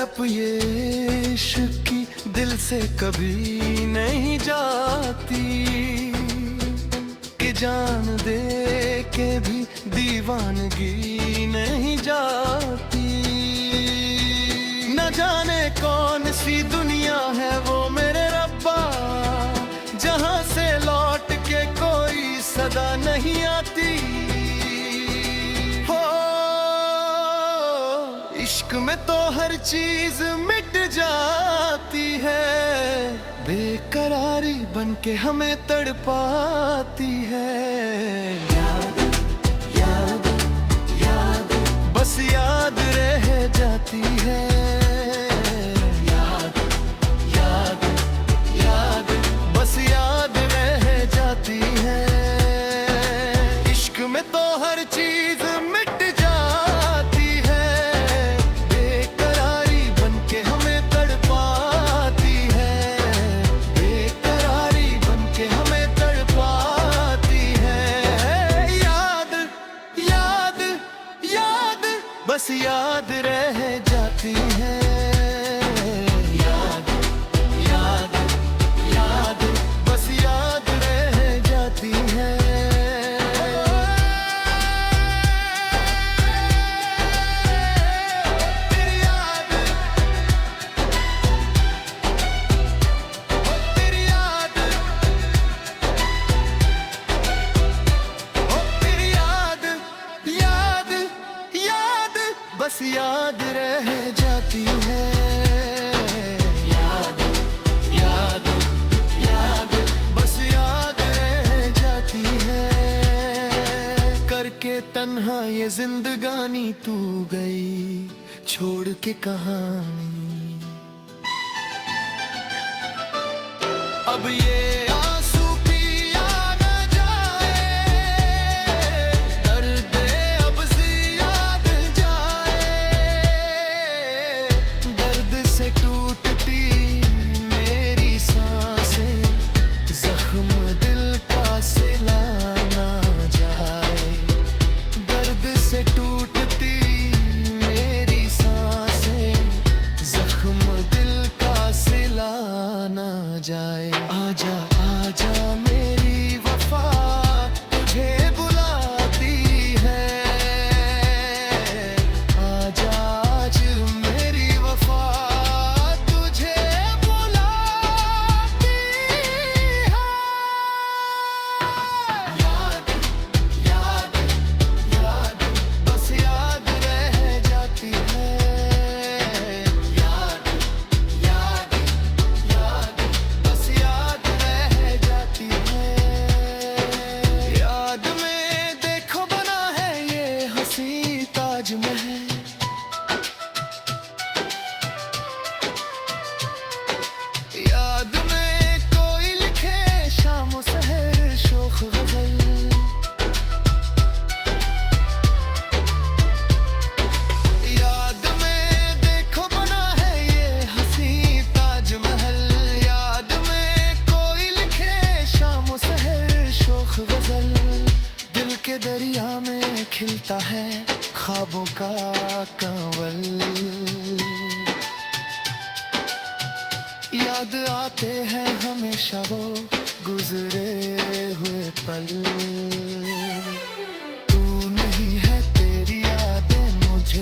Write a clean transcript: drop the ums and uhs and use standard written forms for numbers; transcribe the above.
तड़प ये इश्क की दिल से कभी नहीं जाती कि जान दे के भी दीवानगी नहीं जाती। न जाने कौन सी दुनिया है वो मेरे रब्बा, जहां से लौट के कोई सदा नहीं आती। इश्क में तो हर चीज मिट जाती है, बेकरारी बन के हमें तड़पाती है। याद याद याद बस याद रह जाती है। याद याद याद बस याद रह जाती है। इश्क में तो हर चीज मिट बस याद रह जाती है। याद याद याद बस याद रह जाती है। तेरी याद तेरी याद तेरी याद याद याद बस याद रह जाती है। याद याद याद बस याद रह जाती है। करके तन्हा ये जिंदगानी तू गई छोड़ के कहानी। अब ये जाए। आजा आजा मेरी वफा तुझे बुलाती है। आजा आज मेरी वफा तुझे बुलाती है। याद याद याद बस याद रह जाती है। याद में कोई लिखे शाम सहर शोख गजल। याद में देखो बना है ये हंसी ताजमहल। याद में कोई लिखे शाम सहर शोख गजल। दिल के दरिया में खिलता है ख्वाबों का कंवल। याद आते हैं हमेशा वो गुजरे हुए पल। तू नहीं है तेरी यादें मुझे